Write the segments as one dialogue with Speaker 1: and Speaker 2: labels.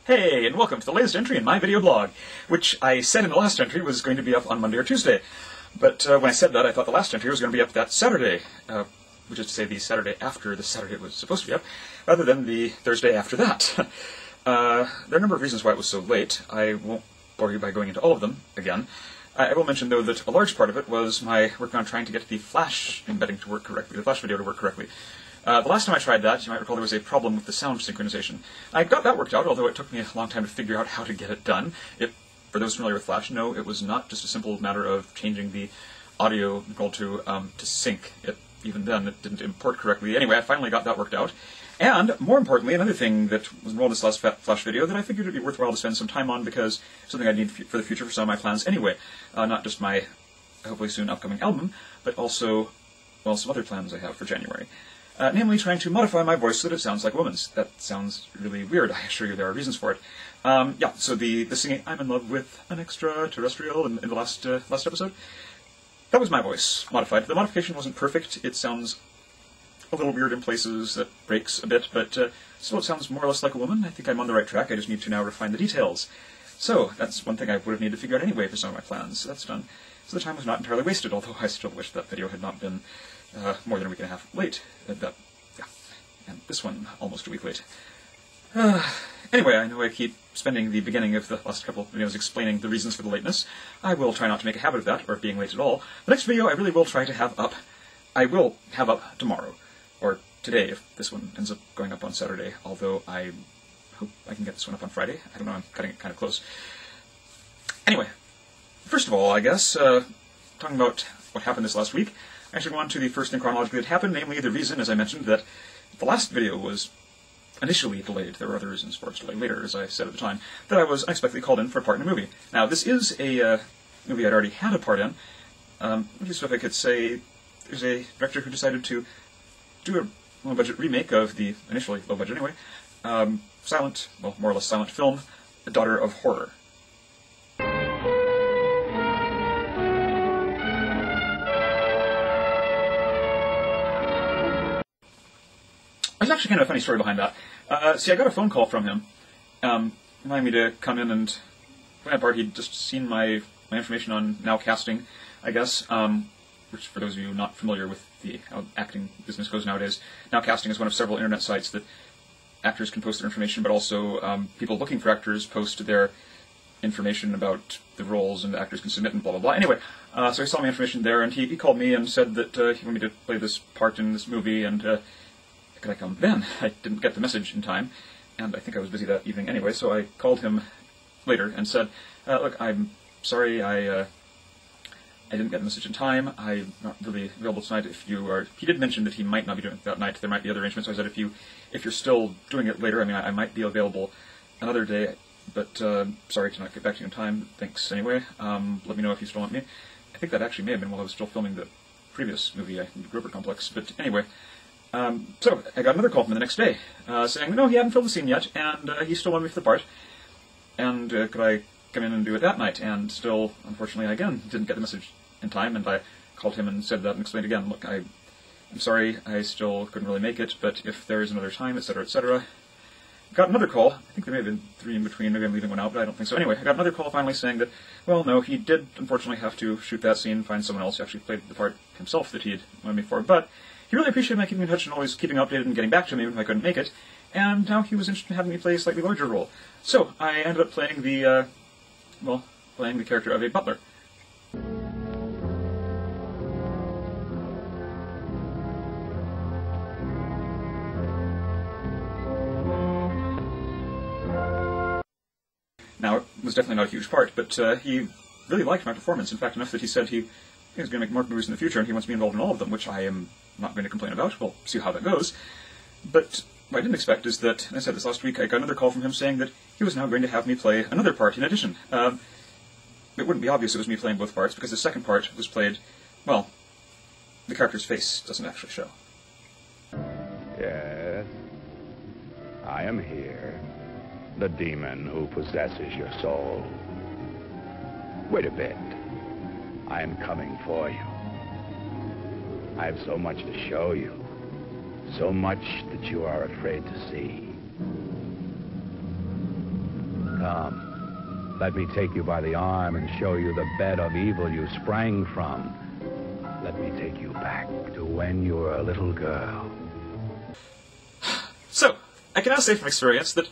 Speaker 1: Hey, and welcome to the latest entry in my video blog, which I said in the last entry was going to be up on Monday or Tuesday. But when I said that, I thought the last entry was going to be up that Saturday, which is to say the Saturday after the Saturday it was supposed to be up, rather than the Thursday after that. There are a number of reasons why it was so late. I won't bore you by going into all of them again. I will mention, though, that a large part of it was my work on trying to get the Flash embedding to work correctly, the Flash video to work correctly. The last time I tried that, you might recall there was a problem with the sound synchronization. I got that worked out, although it took me a long time to figure out how to get it done. For those familiar with Flash, no, it was not just a simple matter of changing the audio control to sync. Even then, it didn't import correctly. Anyway, I finally got that worked out. And, more importantly, another thing that was involved in this last Flash video that I figured it would be worthwhile to spend some time on because it's something I need for the future for some of my plans anyway. Not just my, hopefully soon, upcoming album, but also, well, some other plans I have for January. Namely, trying to modify my voice so that it sounds like a woman's. That sounds really weird. I assure you there are reasons for it. So the singing "I'm in love with an extraterrestrial" in the last episode, that was my voice, modified. The modification wasn't perfect. It sounds a little weird in places, that breaks a bit, but still it sounds more or less like a woman. I think I'm on the right track. I just need to now refine the details. So that's one thing I would have needed to figure out anyway for some of my plans. So that's done. So the time was not entirely wasted, although I still wish that video had not been more than a week and a half late. And this one almost a week late. Anyway, I know I keep spending the beginning of the last couple of videos explaining the reasons for the lateness. I will try not to make a habit of that, or of being late at all. The next video I really will try to have up. I will have up tomorrow, or today if this one ends up going up on Saturday, although I hope I can get this one up on Friday. I don't know, I'm cutting it kind of close. Anyway, first of all, I guess, talking about what happened this last week, I should go on to the first thing chronologically that happened, namely the reason, as I mentioned, that the last video was initially delayed. There were other reasons for its delay later, as I said at the time, that I was unexpectedly called in for a part in a movie. Now, this is a movie I'd already had a part in. At least if I could say, there's a director who decided to do a low-budget remake of the, initially low-budget anyway, silent, well, more or less silent film, The Daughter of Horror. There's actually kind of a funny story behind that. See, I got a phone call from him, reminding me to come in and play my part. He'd just seen my information on Now Casting, I guess, which, for those of you not familiar with how acting business goes nowadays, Now Casting is one of several internet sites that actors can post their information, but also people looking for actors post their information about the roles, and the actors can submit and blah, blah, blah. Anyway, so he saw my information there, and he called me and said that he wanted me to play this part in this movie, and could I come then? I didn't get the message in time, and I think I was busy that evening anyway, so I called him later and said, look, I'm sorry, I didn't get the message in time. I'm not really available tonight. If you are, he did mention that he might not be doing it that night. There might be other arrangements. So I said, if you're still doing it later, I mean, I might be available another day. But sorry to not get back to you in time. Thanks anyway. Let me know if you still want me. I think that actually may have been while I was still filming the previous movie, The Groper Complex. But anyway, so I got another call from him the next day, saying no, he hadn't filmed the scene yet, and he still wanted me for the part. And could I come in and do it that night? And still, unfortunately, I again didn't get the message in time, and I called him and said that and explained again, look, I'm sorry, I still couldn't really make it, but if there is another time, etc., etc. Got another call. I think there may have been 3 in between, maybe I'm leaving one out, but I don't think so. Anyway, I got another call finally saying that, well, no, he did unfortunately have to shoot that scene, find someone else who actually played the part himself that he had wanted me for, but he really appreciated my keeping in touch and always keeping updated and getting back to me when I couldn't make it, and now he was interested in having me play a slightly larger role. So, I ended up playing the, playing the character of a butler. Now, it was definitely not a huge part, but he really liked my performance, in fact enough that he said he was going to make more movies in the future and he wants me involved in all of them, which I am not going to complain about. We'll see how that goes. But what I didn't expect is that, as I said this last week, I got another call from him saying that he was now going to have me play another part in addition. It wouldn't be obvious it was me playing both parts, because the second part was played, well, the character's face doesn't actually show.
Speaker 2: Yes, I am here, the demon who possesses your soul. Wait a bit. I am coming for you. I have so much to show you, so much that you are afraid to see. Come, let me take you by the arm and show you the bed of evil you sprang from. Let me take you back to when you were a little girl.
Speaker 1: So, I can now say from experience that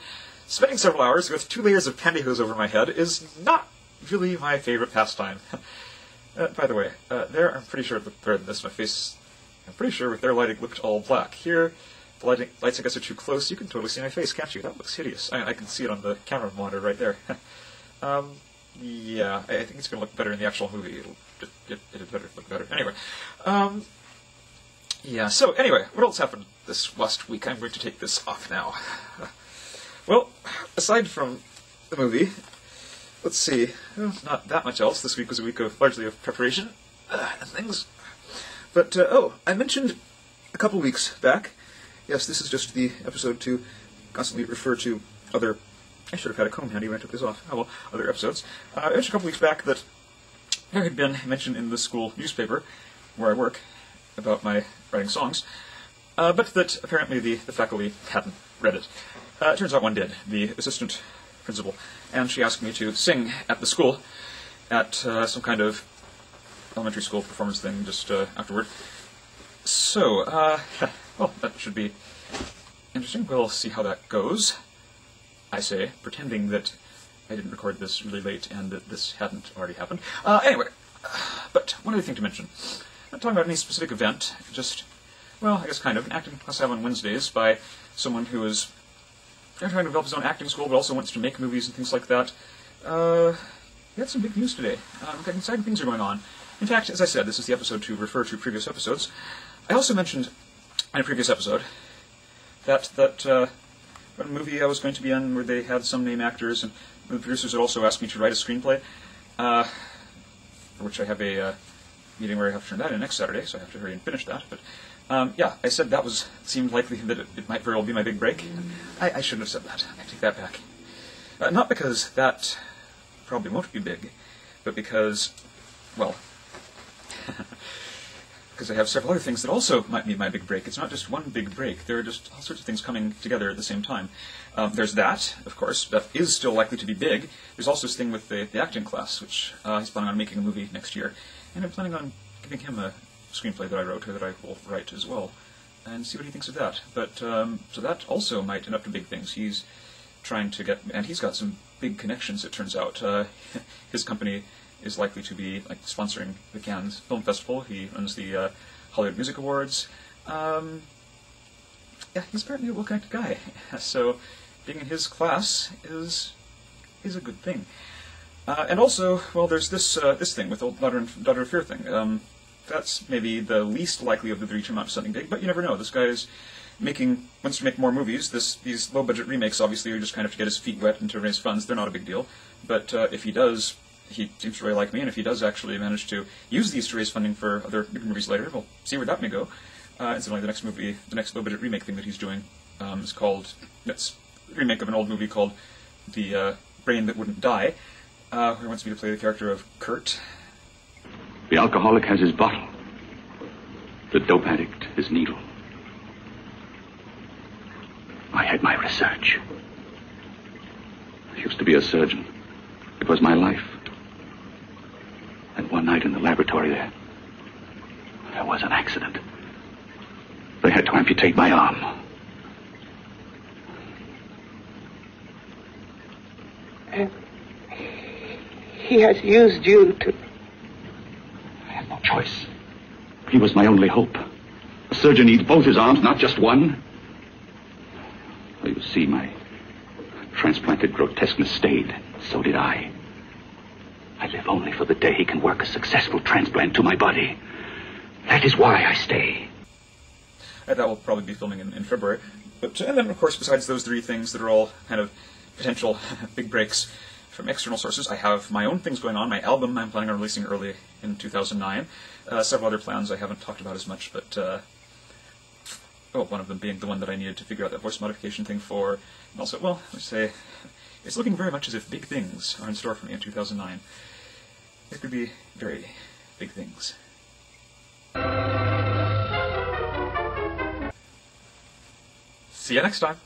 Speaker 1: spending several hours with 2 layers of pantyhose over my head is not really my favorite pastime. By the way, there, I'm pretty sure with my face, I'm pretty sure with their lighting looked all black. Here, the lights I guess are too close, you can totally see my face, can't you? That looks hideous. I can see it on the camera monitor right there. Yeah, I think it's going to look better in the actual movie. It'll better look better. Anyway, yeah, so anyway, what else happened this last week? I'm going to take this off now. Well, aside from the movie, let's see, not that much else. This week was a week of largely of preparation and things. But, I mentioned a couple weeks back, yes, this is just the episode to constantly refer to other, I should have had a comb handy when I took this off, oh well, other episodes. I mentioned a couple weeks back that there had been mention in the school newspaper, where I work, about my writing songs, but that apparently the faculty hadn't read it. It turns out one did, the assistant principal, and she asked me to sing at the school at some kind of elementary school performance thing just afterward. So, well, that should be interesting. We'll see how that goes, I say, pretending that I didn't record this really late and that this hadn't already happened. Anyway, but one other thing to mention. I'm not talking about any specific event, just, well, I guess kind of, an acting class I have on Wednesdays by someone who is trying to develop his own acting school, but also wants to make movies and things like that. We had some big news today. Exciting things are going on. In fact, as I said, this is the episode to refer to previous episodes. I also mentioned in a previous episode that one movie I was going to be in where they had some name actors, and the producers had also asked me to write a screenplay, for which I have a meeting where I have to turn that in next Saturday, so I have to hurry and finish that. But yeah, I said that seemed likely that it might very well be my big break. I shouldn't have said that. I take that back. Not because that probably won't be big, but because, well, because I have several other things that also might be my big break. It's not just one big break. There are just all sorts of things coming together at the same time. There's that, of course, that is still likely to be big. There's also this thing with the acting class, which he's planning on making a movie next year. And I'm planning on giving him a screenplay that I wrote, or that I will write as well, and see what he thinks of that. But, so that also might end up to big things. He's trying to get, and he's got some big connections, it turns out. His company is likely to be sponsoring the Cannes Film Festival. He runs the Hollywood Music Awards. Yeah, he's apparently a well-connected guy. So being in his class is a good thing. And also, well, there's this thing with the Daughter of Fear thing. That's maybe the least likely of the three to amount to something big, but you never know. This guy is wants to make more movies. These low-budget remakes obviously are just kind of to get his feet wet and to raise funds. They're not a big deal. But if he does, he seems to really like me, and if he does actually manage to use these to raise funding for other big movies later, we'll see where that may go. Incidentally, the next low-budget remake thing that he's doing is called, it's a remake of an old movie called The Brain That Wouldn't Die, where he wants me to play the character of Kurt.
Speaker 2: The alcoholic has his bottle. The dope addict his needle. I had my research. I used to be a surgeon. It was my life. And one night in the laboratory there was an accident. They had to amputate my arm.
Speaker 3: And he has used you to...
Speaker 2: I had no choice. He was my only hope. A surgeon needs both his arms, not just one. You see, my transplanted grotesqueness stayed. So did I. I live only for the day he can work a successful transplant to my body. That is why I stay.
Speaker 1: That will probably be filming in February. But, and then, of course, besides those three things that are all kind of potential big breaks from external sources, I have my own things going on. My album I'm planning on releasing early in 2009. Several other plans I haven't talked about as much, but one of them being the one that I needed to figure out that voice modification thing for. And also, well, let's say, it's looking very much as if big things are in store for me in 2009. It could be very big things. See you next time.